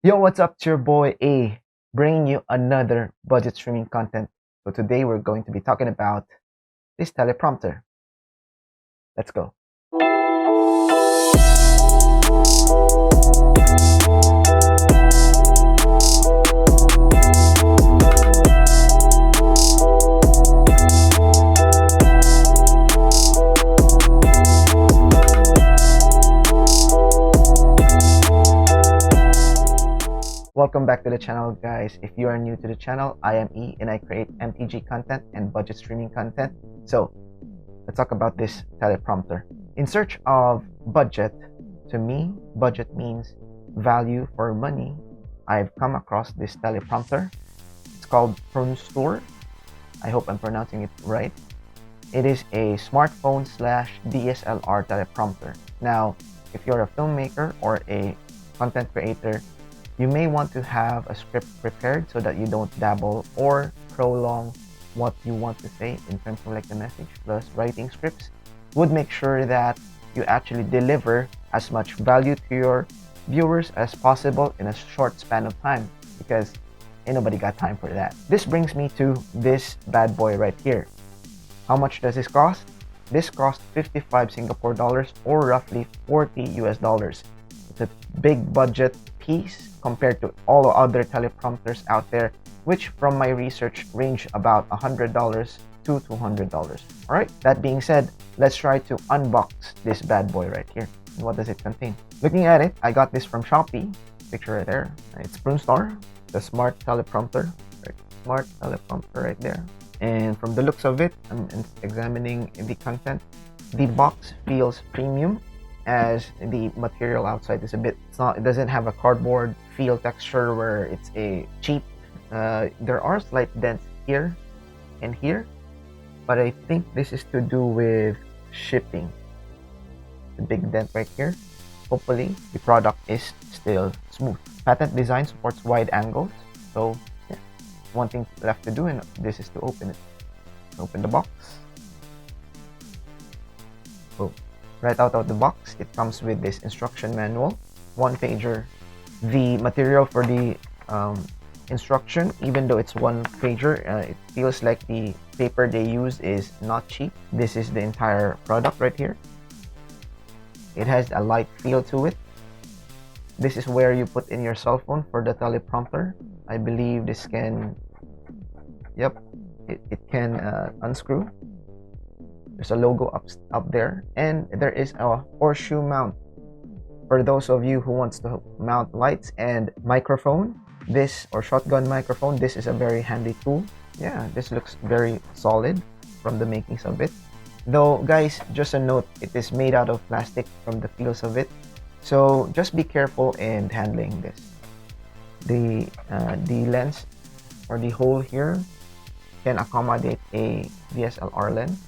Yo, what's up? It's your boy A, bringing you another budget streaming content. So today we're going to be talking about this teleprompter. Let's go. Welcome back to the channel, guys. If you are new to the channel, I am E and I create MTG content and budget streaming content. So let's talk about this teleprompter. In search of budget, to me, budget means value for money. I've come across this teleprompter. It's called Pronstoor. I hope I'm pronouncing it right. It is a smartphone slash DSLR teleprompter. Now, if you're a filmmaker or a content creator, you may want to have a script prepared so that you don't dabble or prolong what you want to say in terms of like the message. Plus, writing scripts would make sure that you actually deliver as much value to your viewers as possible in a short span of time, because ain't nobody got time for that. This brings me to this bad boy right here. How much does this cost? This cost 55 Singapore dollars or roughly 40 US dollars. It's a big budget piece compared to all other teleprompters out there, which from my research range about $100 to $200. Alright, that being said, let's try to unbox this bad boy right here. And what does it contain? Looking at it, I got this from Shopee. Picture right there. It's Pronstoor, the smart teleprompter. Right? Smart teleprompter right there. And from the looks of it, I'm examining the content. The box feels premium, as the material outside is it doesn't have a cardboard feel texture where it's a cheap. There are slight dents here and here, but I think this is to do with shipping. The big dent right here. Hopefully the product is still smooth. Patent design supports wide angles, so yeah, one thing left to do, and this is to open it. Open the box. Boom. Right out of the box, it comes with this instruction manual, one pager. The material for the instruction, even though it's one pager, it feels like the paper they use is not cheap. This is the entire product right here. It has a light feel to it. This is where you put in your cell phone for the teleprompter. I believe this can, yep, it can unscrew. There's a logo up there, and there is a horseshoe mount for those of you who wants to mount lights and microphone. This, or shotgun microphone, this is a very handy tool. Yeah, this looks very solid from the makings of it. Though, guys, just a note, it is made out of plastic from the feels of it. So just be careful in handling this. The lens, or the hole here, can accommodate a DSLR lens.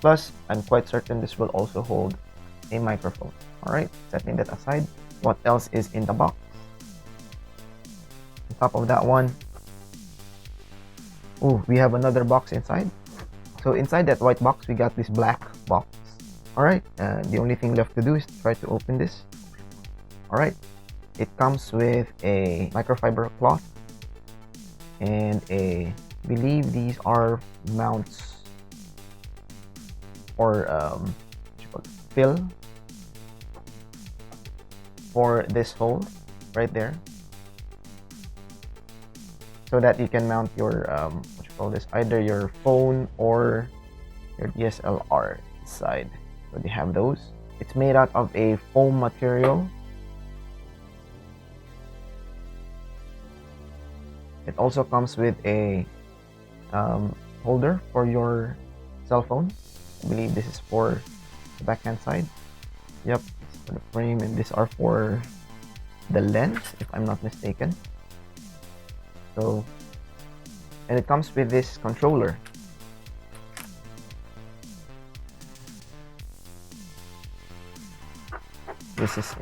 Plus, I'm quite certain this will also hold a microphone. Alright, setting that aside, what else is in the box? On top of that one, oh, we have another box inside. So inside that white box, we got this black box. Alright, the only thing left to do is try to open this. Alright, it comes with a microfiber cloth and I believe these are mounts or fill for this hole right there, so that you can mount your either your phone or your DSLR side. So they have those. It's made out of a foam material. It also comes with a holder for your cell phone. I believe this is for the backhand side. Yep, it's for the frame, and these are for the lens, if I'm not mistaken. So, and it comes with this controller. This is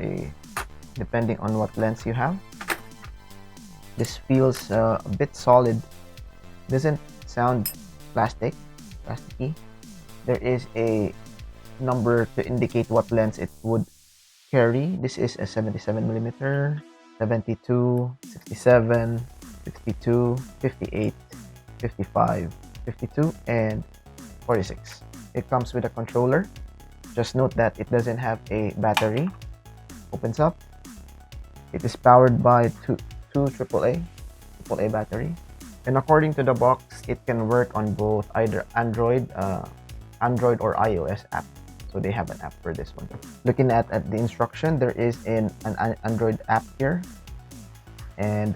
depending on what lens you have. This feels a bit solid. Doesn't sound plasticky. There is a number to indicate what lens it would carry. This is a 77mm, 72, 67, 62, 58, 55, 52, and 46. It comes with a controller. Just note that it doesn't have a battery. Opens up. It is powered by two AAA battery. And according to the box, it can work on both either Android or iOS app. So they have an app for this one. Looking at the instruction, there is an Android app here, and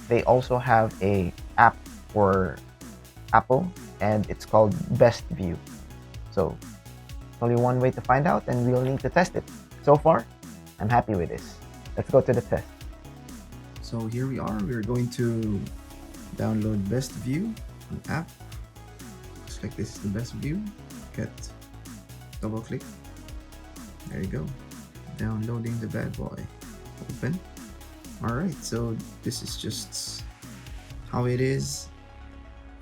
they also have a app for Apple, and it's called Best View. So only one way to find out, and we'll need to test it. So far, I'm happy with this. Let's go to the test. So here we are. We're going to download Best View, an app. Looks like this is the Best View. Double click. There you go. Downloading the bad boy. Open. Alright, so this is just how it is.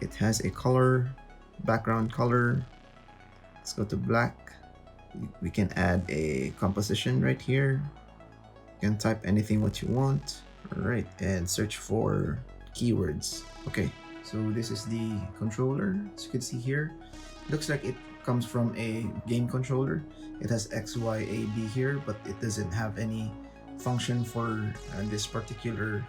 It has a color, background color. Let's go to black. We can add a composition right here. You can type anything what you want. Alright, and search for keywords. Okay, so this is the controller. As you can see here, looks like it comes from a game controller. It has X, Y, A, B here, but it doesn't have any function for this particular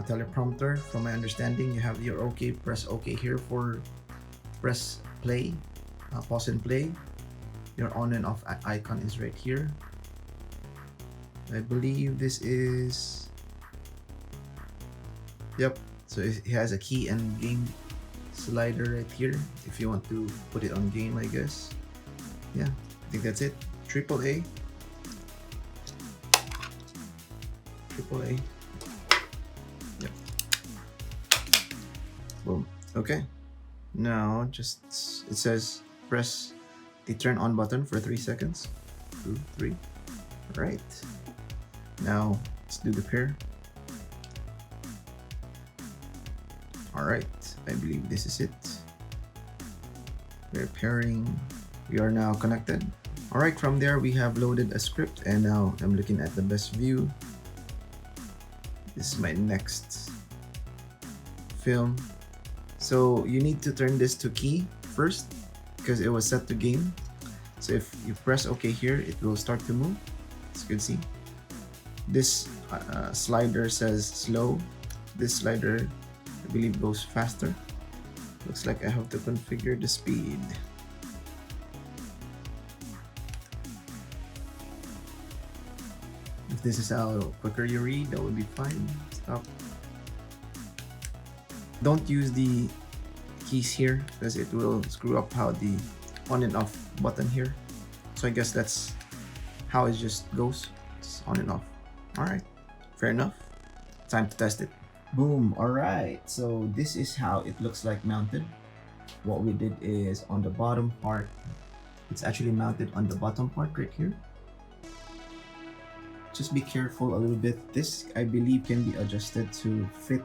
teleprompter. From my understanding, you have your OK, press OK here for press play, pause and play. Your on and off icon is right here. I believe this is, yep, so it has a key and game slider right here if you want to put it on game, I guess. Yeah, I think that's it. AAA. Yep. Boom. Okay, now just it says press the turn on button for 3 seconds. 2, 3. Right, now let's do the pair. Alright, I believe this is it. We're pairing. We are now connected. Alright, from there we have loaded a script, and now I'm looking at the Best View. This is my next film. So you need to turn this to key first because it was set to game. So if you press OK here, it will start to move. As you can see, this slider says slow. This slider, I believe, goes faster. Looks like I have to configure the speed. If this is how quicker you read, that would be fine. Stop. Don't use the keys here because it will screw up how the on and off button here. So I guess that's how it just goes. It's on and off. Alright, fair enough. Time to test it. Boom. Alright, so this is how it looks like mounted. What we did is on the bottom part, it's actually mounted on the bottom part right here. Just be careful a little bit. This, I believe, can be adjusted to fit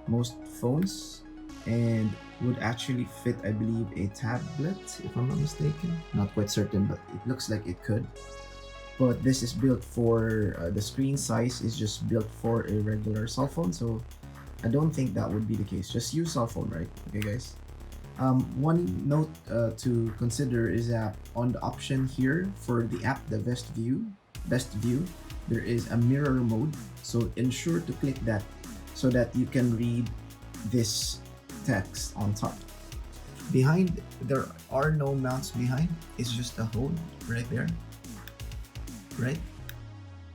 most phones and would actually fit, I believe, a tablet, if I'm not mistaken. Not quite certain, but it looks like it could. But this is built for, the screen size is just built for a regular cell phone, so I don't think that would be the case. Just use cell phone, right? Okay, guys. One note to consider is that on the option here for the app, the Best View, there is a mirror mode. So ensure to click that so that you can read this text on top. Behind, there are no mounts behind. It's just a hole right there. Right?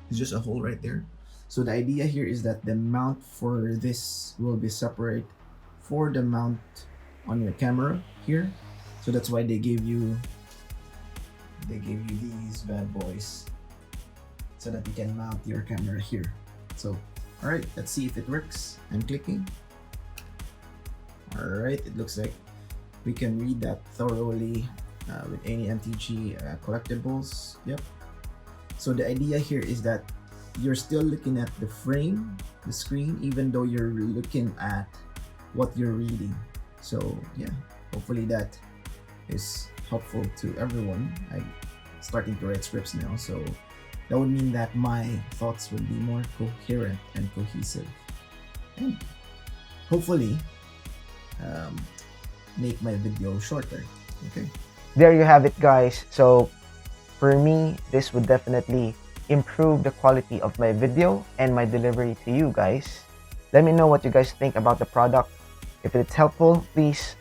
It's just a hole right there. So the idea here is that the mount for this will be separate for the mount on your camera here. So that's why they gave you these bad boys so that you can mount your camera here. So alright, let's see if it works. I'm clicking. Alright, it looks like we can read that thoroughly with any MTG collectibles. Yep. So the idea here is that you're still looking at the frame, the screen, even though you're looking at what you're reading. So yeah, hopefully that is helpful to everyone. I'm starting to write scripts now, so That would mean that my thoughts would be more coherent and cohesive, and hopefully make my video shorter. Okay. There you have it, guys. So for me, this would definitely improve the quality of my video and my delivery to you guys. Let me know what you guys think about the product. If it's helpful, please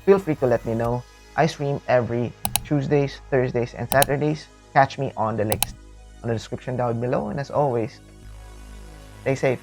feel free to let me know. I stream every Tuesdays, Thursdays, and Saturdays. Catch me on the links on the description down below. And as always, stay safe.